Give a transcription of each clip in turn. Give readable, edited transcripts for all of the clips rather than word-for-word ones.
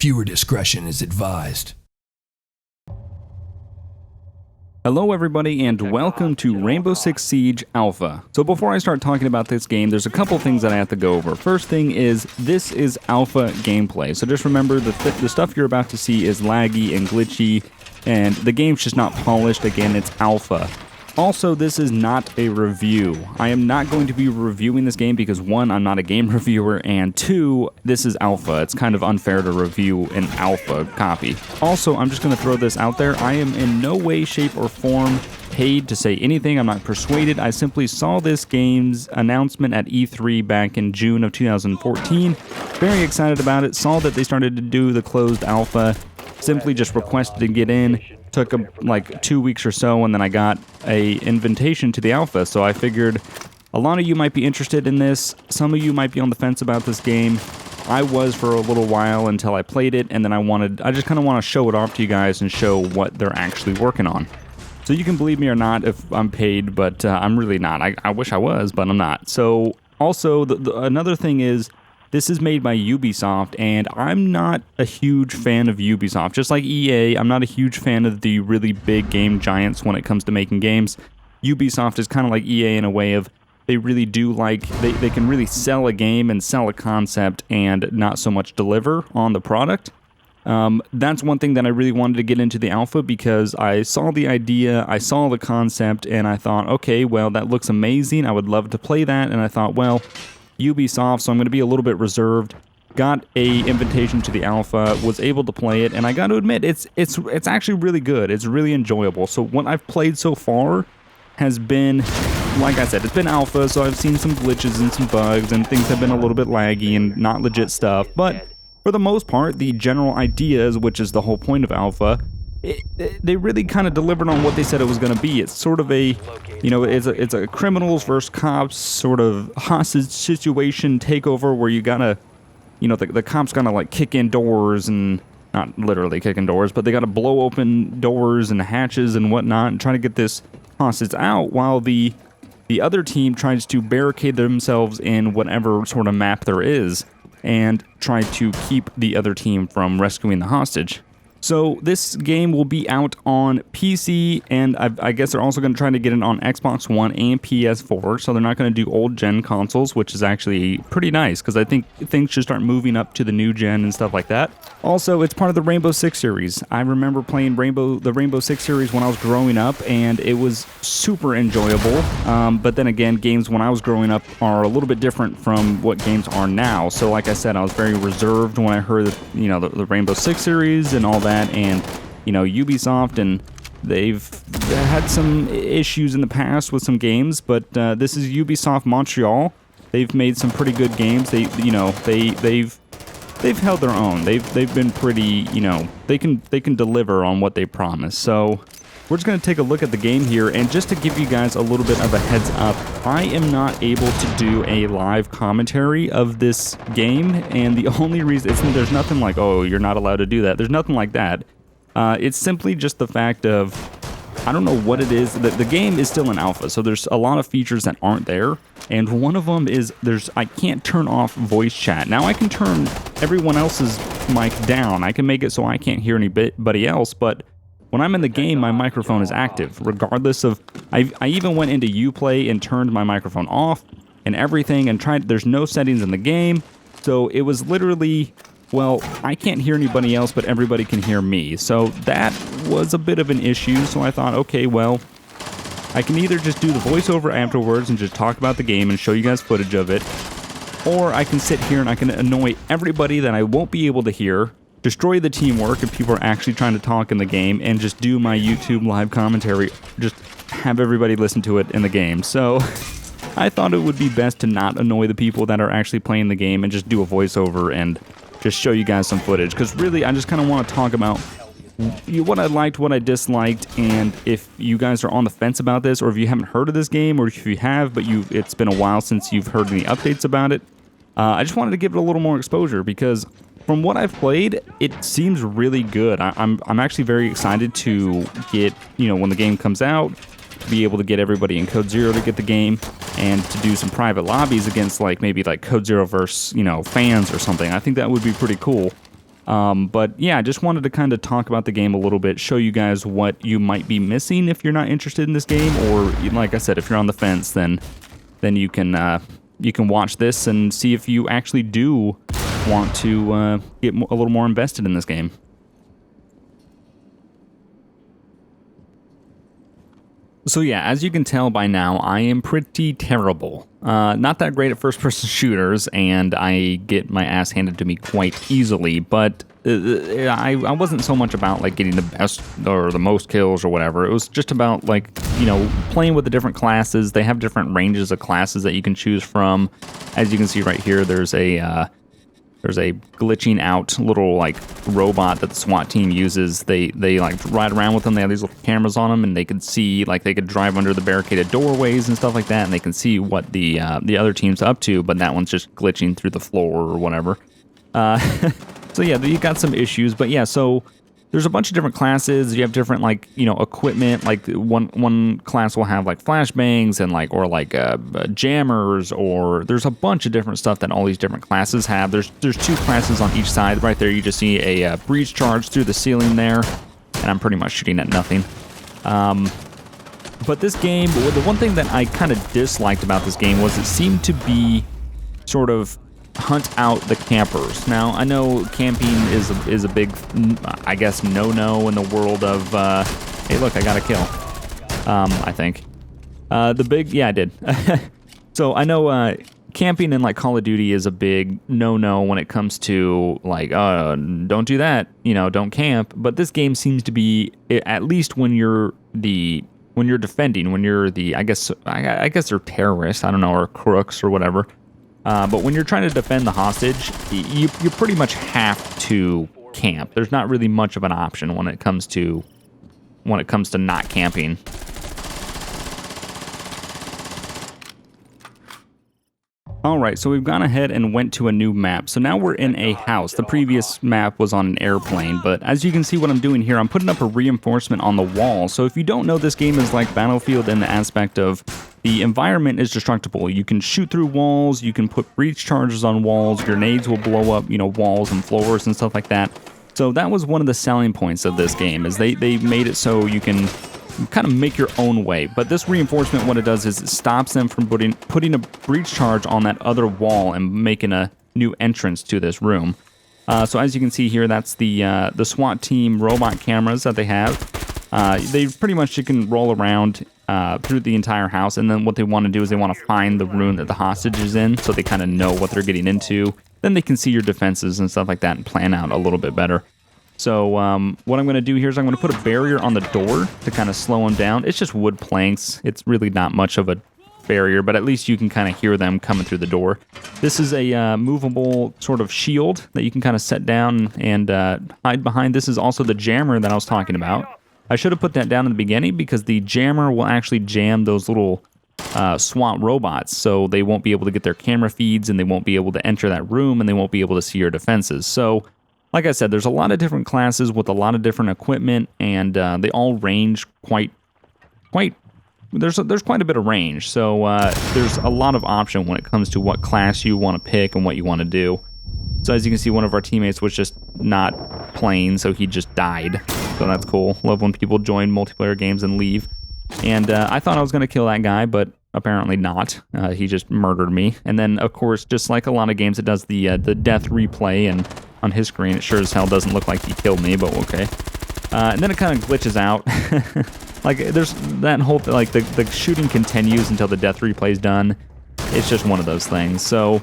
Viewer discretion is advised. Hello everybody and welcome to Rainbow Six Siege Alpha. So before I start talking about this game, there's a couple things that I have to go over. First thing is, this is alpha gameplay. So just remember the stuff you're about to see is laggy and glitchy, and the game's just not polished. Again, it's alpha. Also, this is not a review. I am not going to be reviewing this game because, one, I'm not a game reviewer, and two, this is alpha. It's kind of unfair to review an alpha copy. Also, I'm just going to throw this out there. I am in no way, shape, or form paid to say anything. I'm not persuaded. I simply saw this game's announcement at E3 back in June of 2014. Very excited about it. Saw that they started to do the closed alpha. Simply just requested to get in. Took like 2 weeks or so, and then I got a invitation to the alpha. So I figured a lot of you might be interested in this. Some of you might be on the fence about this game. I was for a little while until I played it, and then I just kind of want to show it off to you guys and show what they're actually working on. So you can believe me or not if I'm paid, but I'm really not. I wish I was, but I'm not. So also, another thing is, this is made by Ubisoft, and I'm not a huge fan of Ubisoft. Just like EA, I'm not a huge fan of the really big game giants when it comes to making games. Ubisoft is kind of like EA in a way of, they really do like, they can really sell a game and sell a concept and not so much deliver on the product. That's one thing that I really wanted to get into the alpha, because I saw the idea, I saw the concept, and I thought, okay, well, that looks amazing. I would love to play that, and I thought, well, Ubisoft, so I'm going to be a little bit reserved. Got a invitation to the alpha, was able to play it, and I got to admit, it's actually really good. It's really enjoyable. So what I've played so far has been, like I said, it's been alpha, so I've seen some glitches and some bugs, and things have been a little bit laggy and not legit stuff, but for the most part, the general ideas, which is the whole point of alpha, they really kind of delivered on what they said it was going to be. It's sort of a, you know, it's a criminals versus cops sort of hostage situation takeover where you gotta, you know, the cops gotta like kick in doors, and not literally kick in doors, but they gotta blow open doors and hatches and whatnot and try to get this hostage out, while the other team tries to barricade themselves in whatever sort of map there is and try to keep the other team from rescuing the hostage. So this game will be out on PC, and I guess they're also going to try to get it on Xbox One and PS4, so they're not going to do old gen consoles, which is actually pretty nice, because I think things should start moving up to the new gen and stuff like that. Also, it's part of the Rainbow Six series. I remember playing the Rainbow Six series when I was growing up, and it was super enjoyable, but then again, games when I was growing up are a little bit different from what games are now. So like I said, I was very reserved when I heard, you know, the Rainbow Six series and all that. And, you know, Ubisoft, and they've had some issues in the past with some games, but this is Ubisoft Montreal. They've made some pretty good games. They've held their own. They've been pretty, you know, they can deliver on what they promise. So we're just going to take a look at the game here, and just to give you guys a little bit of a heads up, I am not able to do a live commentary of this game, and the only reason, there's nothing like, oh, you're not allowed to do that. There's nothing like that. It's simply just the fact of, I don't know what it is. The game is still in alpha, so there's a lot of features that aren't there, and one of them is I can't turn off voice chat. Now I can turn everyone else's mic down. I can make it so I can't hear anybody else, but when I'm in the game, my microphone is active, regardless of, I even went into Uplay and turned my microphone off and everything, and there's no settings in the game, so it was literally, well, I can't hear anybody else, but everybody can hear me. So that was a bit of an issue, so I thought, okay, well, I can either just do the voiceover afterwards and just talk about the game and show you guys footage of it, or I can sit here and I can annoy everybody that I won't be able to hear, destroy the teamwork if people are actually trying to talk in the game, and just do my YouTube live commentary, just have everybody listen to it in the game. So I thought it would be best to not annoy the people that are actually playing the game and just do a voiceover and just show you guys some footage, because really I just kind of want to talk about what I liked, what I disliked, and if you guys are on the fence about this, or if you haven't heard of this game, or if you have, but it's been a while since you've heard any updates about it. I just wanted to give it a little more exposure, because from what I've played, it seems really good. I'm actually very excited to get, you know, when the game comes out, to be able to get everybody in Code Zero to get the game, and to do some private lobbies against, like, maybe like Code Zero versus, you know, fans or something. I think that would be pretty cool. But yeah, I just wanted to kind of talk about the game a little bit, show you guys what you might be missing if you're not interested in this game, or like I said, if you're on the fence, then you can watch this and see if you actually do want to get a little more invested in this game. So yeah, as you can tell by now, I am pretty terrible. Not that great at first-person shooters, and I get my ass handed to me quite easily, but I wasn't so much about like getting the best or the most kills or whatever. It was just about like, you know, playing with the different classes. They have different ranges of classes that you can choose from. As you can see right here, there's a glitching out little like robot that the SWAT team uses. They like ride around with them. They have these little cameras on them, and they could see, like, they could drive under the barricaded doorways and stuff like that, and they can see what the other team's up to. But that one's just glitching through the floor or whatever. So yeah, you got some issues. But yeah, so there's a bunch of different classes. You have different, like, you know, equipment. Like one class will have like flashbangs and jammers, or there's a bunch of different stuff that all these different classes have. There's 2 classes on each side. Right there, you just see a breach charge through the ceiling there, and I'm pretty much shooting at nothing. But this game, the one thing that I kind of disliked about this game was it seemed to be sort of hunt out the campers. Now, I know camping is a big, I guess, no-no in the world of, hey, look, I got a kill, I think. Yeah, I did. So I know camping in, like, Call of Duty is a big no-no when it comes to, like, don't do that, you know, don't camp. But this game seems to be, at least when you're defending, when you're I guess they're terrorists, I don't know, or crooks or whatever. But when you're trying to defend the hostage, you pretty much have to camp. There's not really much of an option when it comes to not camping. Alright, so we've gone ahead and went to a new map. So now we're in a house. The previous map was on an airplane, but as you can see what I'm doing here, I'm putting up a reinforcement on the wall. So if you don't know, this game is like Battlefield in the aspect of the environment is destructible. You can shoot through walls, you can put breach charges on walls, grenades will blow up, you know, walls and floors and stuff like that. So that was one of the selling points of this game, is they made it so you can kind of make your own way. But this reinforcement, what it does is it stops them from putting a breach charge on that other wall and making a new entrance to this room. So as you can see here, that's the SWAT team robot cameras that they have. They pretty much, you can roll around through the entire house, and then what they want to do is they want to find the room that the hostage is in, so they kind of know what they're getting into. Then they can see your defenses and stuff like that and plan out a little bit better. So what I'm going to do here is I'm going to put a barrier on the door to kind of slow them down. It's just wood planks. It's really not much of a barrier, but at least you can kind of hear them coming through the door. This is a movable sort of shield that you can kind of set down and hide behind. This is also the jammer that I was talking about. I should have put that down in the beginning because the jammer will actually jam those little SWAT robots, so they won't be able to get their camera feeds, and they won't be able to enter that room, and they won't be able to see your defenses. So like I said, there's a lot of different classes with a lot of different equipment, and they all range quite. There's quite a bit of range, so there's a lot of option when it comes to what class you want to pick and what you want to do. So as you can see, one of our teammates was just not playing, so he just died. So that's cool. Love when people join multiplayer games and leave. And I thought I was going to kill that guy, but apparently not. He just murdered me. And then, of course, just like a lot of games, it does the death replay, and on his screen, it sure as hell doesn't look like he killed me, but okay. And then it kind of glitches out. Like, there's that whole, like, the shooting continues until the death replay is done. It's just one of those things. So,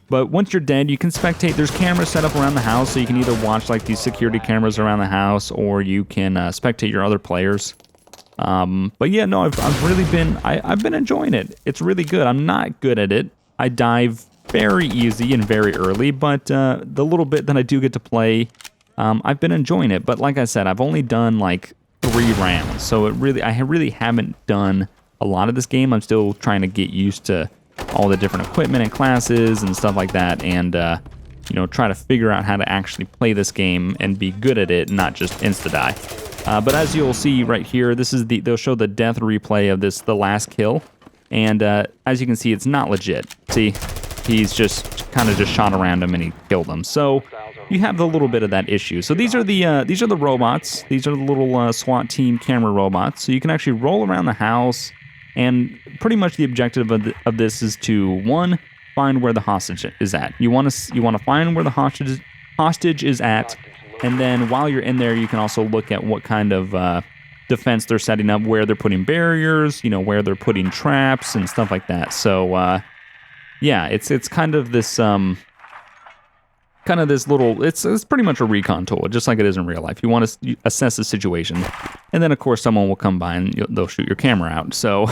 but once you're dead, you can spectate. There's cameras set up around the house, so you can either watch, like, these security cameras around the house, or you can spectate your other players. But yeah, no, I've really been, I've been enjoying it. It's really good. I'm not good at it. I dive very easy and very early, but the little bit that I do get to play, I've been enjoying it. But like I said, I've only done like 3 rounds, so I really haven't done a lot of this game. I'm still trying to get used to all the different equipment and classes and stuff like that, and you know, try to figure out how to actually play this game and be good at it, not just insta-die. But as you'll see right here, this is they'll show the death replay of the last kill, and as you can see, it's not legit. See, he's just kind of just shot around him and he killed him. So you have a little bit of that issue. So these are the robots. These are the little SWAT team camera robots. So you can actually roll around the house, and pretty much the objective of this is to, one, find where the hostage is at. You want to find where the hostage is at, and then while you're in there, you can also look at what kind of defense they're setting up, where they're putting barriers, where they're putting traps and stuff like that. So yeah, it's kind of this little, it's pretty much a recon tool, just like it is in real life. You want to assess the situation, and then of course someone will come by and they'll shoot your camera out. So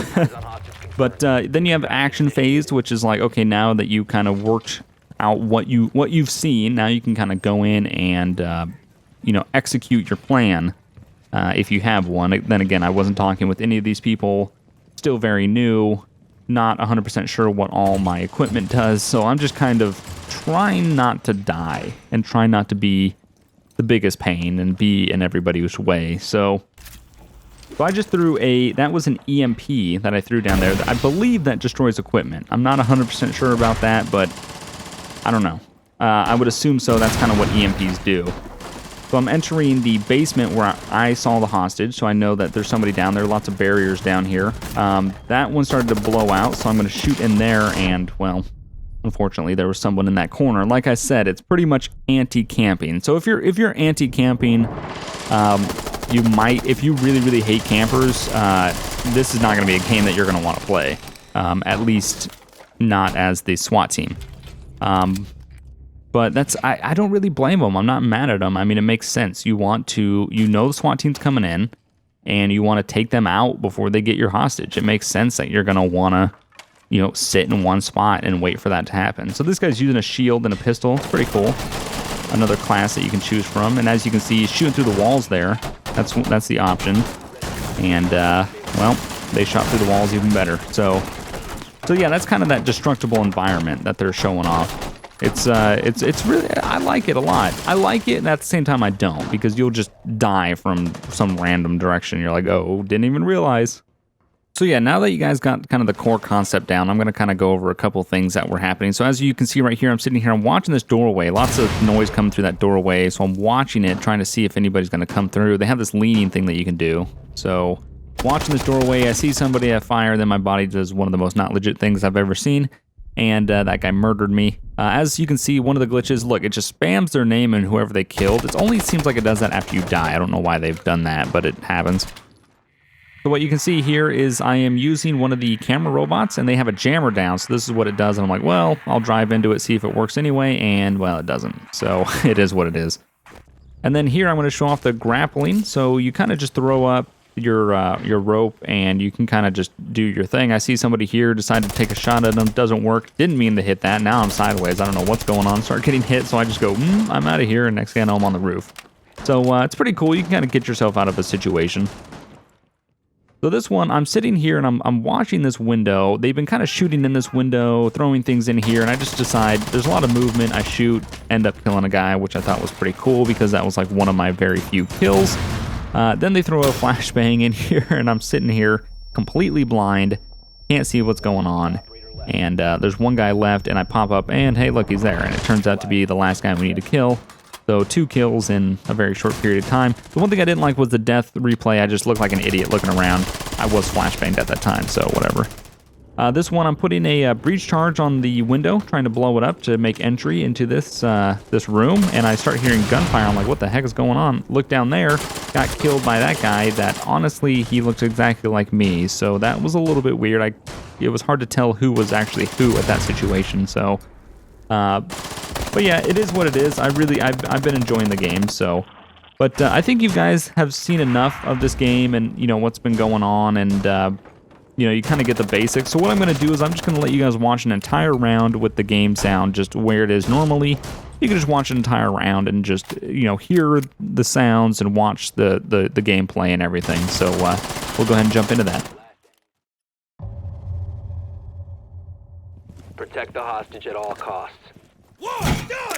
but then you have action phase, which is like, okay, now that you kind of worked out what you've seen, now you can kind of go in and execute your plan, if you have one. Then again, I wasn't talking with any of these people, still very new, not 100% sure what all my equipment does, so I'm just kind of trying not to die and trying not to be the biggest pain and be in everybody's way. So I just threw that was an EMP that I threw down there. I believe that destroys equipment. I'm not 100% sure about that, but I don't know. I would assume so. That's kind of what EMPs do. So I'm entering the basement where I saw the hostage, so I know that there's somebody down there. Lots of barriers down here. That one started to blow out, so I'm going to shoot in there, and, well, unfortunately, there was someone in that corner. Like I said, it's pretty much anti-camping. So if you're anti-camping, you might, if you really, really hate campers, this is not going to be a game that you're going to want to play. At least not as the SWAT team. But I don't really blame them. I'm not mad at them. I mean, it makes sense. You know the SWAT team's coming in, and you want to take them out before they get your hostage. It makes sense that you're going to want to, sit in one spot and wait for that to happen. So this guy's using a shield and a pistol. It's pretty cool. Another class that you can choose from. And as you can see, he's shooting through the walls there. That's the option. And, well, they shot through the walls even better. So yeah, that's kind of that destructible environment that they're showing off. It's really, I like it a lot. I like it, and at the same time I don't, because you'll just die from some random direction. You're like, oh, didn't even realize. So yeah, now that you guys got kind of the core concept down, I'm going to kind of go over a couple things that were happening. So as you can see right here, I'm sitting here, I'm watching this doorway. Lots of noise coming through that doorway, so I'm watching it, trying to see if anybody's going to come through. They have this leaning thing that you can do. So watching this doorway, I see somebody, I fire, then my body does one of the most not legit things I've ever seen. And that guy murdered me. As you can see, one of the glitches, look, it just spams their name and whoever they killed. It only seems like it does that after you die. I don't know why they've done that, but it happens. So what you can see here is I am using one of the camera robots, and they have a jammer down, so this is what it does. And I'm like, well, I'll drive into it, see if it works anyway, and, well, it doesn't. So it is what it is. And then here I'm going to show off the grappling. So you kind of just throw up your rope, and you can kind of just do your thing. I see somebody here decide to take a shot at them. Doesn't work. Didn't mean to hit that. Now I'm sideways. I don't know what's going on. Start getting hit, so I just go, I'm out of here, and next thing I know, I'm on the roof. So it's pretty cool. You can kind of get yourself out of a situation. So this one, I'm sitting here, and I'm watching this window. They've been kind of shooting in this window, throwing things in here, and I just decide there's a lot of movement. I shoot, end up killing a guy, which I thought was pretty cool because that was like one of my very few kills. Then they throw a flashbang in here, and I'm sitting here completely blind, can't see what's going on, and there's one guy left, and I pop up, and hey, look, he's there, and it turns out to be the last guy we need to kill. So 2 kills in a very short period of time. The one thing I didn't like was the death replay. I just looked like an idiot looking around. I was flashbanged at that time, so whatever. This one, I'm putting a breach charge on the window, trying to blow it up to make entry into this room, and I start hearing gunfire. I'm like, what the heck is going on? Look down there, got killed by that guy that, honestly, he looked exactly like me, so that was a little bit weird. It was hard to tell who was actually who at that situation, so... but yeah, it is what it is. I've been enjoying the game, so... But I think you guys have seen enough of this game and, what's been going on, and... you kind of get the basics. So what I'm going to do is I'm just going to let you guys watch an entire round with the game sound just where it is normally. You can just watch an entire round and just, hear the sounds and watch the gameplay and everything. So we'll go ahead and jump into that. Protect the hostage at all costs. One, done!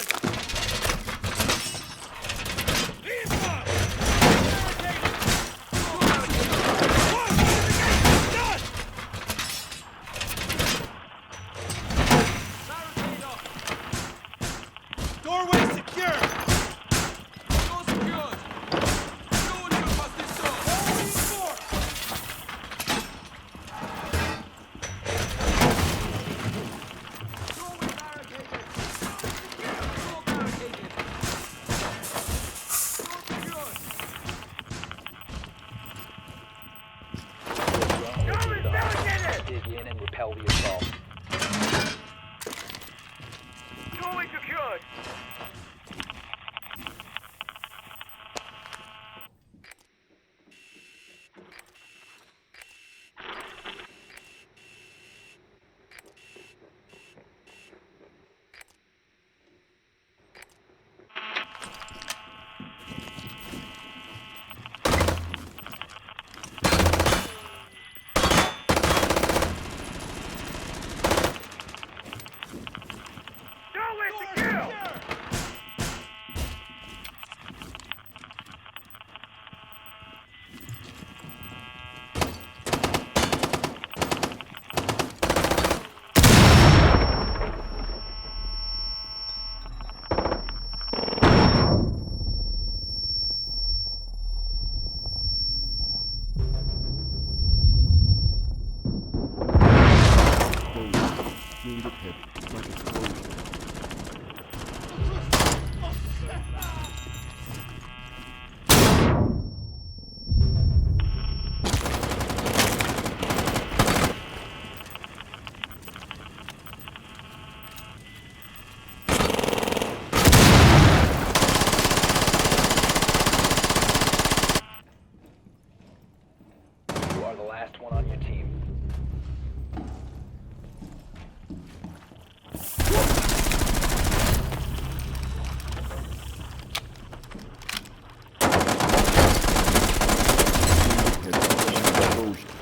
You are the last one on your team.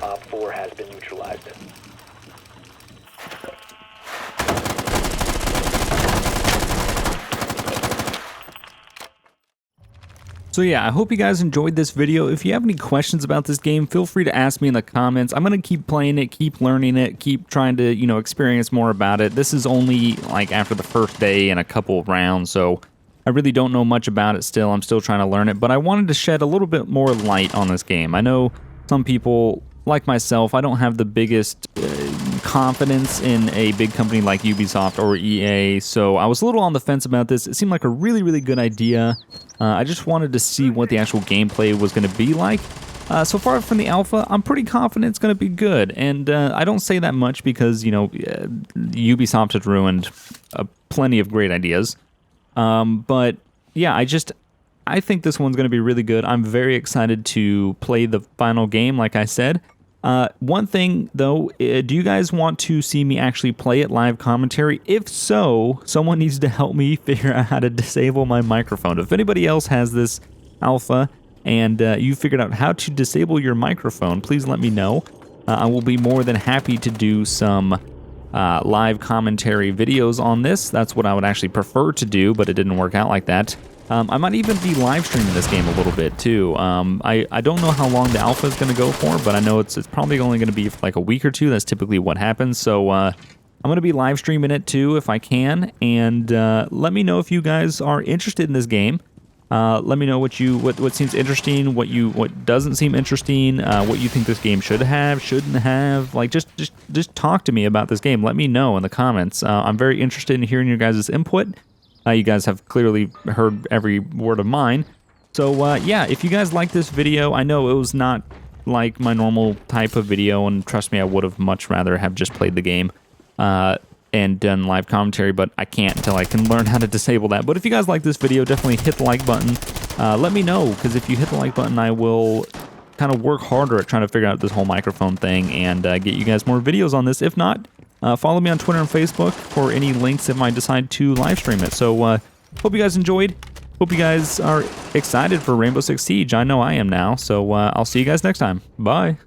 Op 4 has been neutralized. So yeah, I hope you guys enjoyed this video. If you have any questions about this game, feel free to ask me in the comments. I'm going to keep playing it, keep learning it, keep trying to, you know, experience more about it. This is only like after the first day and a couple of rounds, so I really don't know much about it still. I'm still trying to learn it, but I wanted to shed a little bit more light on this game. I know some people, like myself, I don't have the biggest confidence in a big company like Ubisoft or EA, so I was a little on the fence about this. It seemed like a really, really good idea. I just wanted to see what the actual gameplay was going to be like. So far from the alpha, I'm pretty confident it's going to be good, and I don't say that much because, you know, Ubisoft has ruined plenty of great ideas. But yeah, I think this one's going to be really good. I'm very excited to play the final game, like I said. One thing, though, do you guys want to see me actually play it live commentary? If so, someone needs to help me figure out how to disable my microphone. If anybody else has this alpha and you figured out how to disable your microphone, please let me know. I will be more than happy to do some live commentary videos on this. That's what I would actually prefer to do, but it didn't work out like that. I might even be live streaming this game a little bit too. I don't know how long the alpha is going to go for, but I know it's probably only going to be for like a week or two. That's typically what happens. So I'm going to be live streaming it too if I can. And let me know if you guys are interested in this game. Let me know what seems interesting, what doesn't seem interesting, what you think this game should have, shouldn't have. Like just talk to me about this game. Let me know in the comments. I'm very interested in hearing your guys' input. You guys have clearly heard every word of mine. So yeah, if you guys like this video, I know it was not like my normal type of video, and trust me, I would have much rather have just played the game and done live commentary, but I can't until I can learn how to disable that. But if you guys like this video, definitely hit the like button. Let me know, because if you hit the like button, I will kind of work harder at trying to figure out this whole microphone thing and get you guys more videos on this. If not, follow me on Twitter and Facebook for any links if I decide to live stream it. So, hope you guys enjoyed. Hope you guys are excited for Rainbow Six Siege. I know I am now. So, I'll see you guys next time. Bye.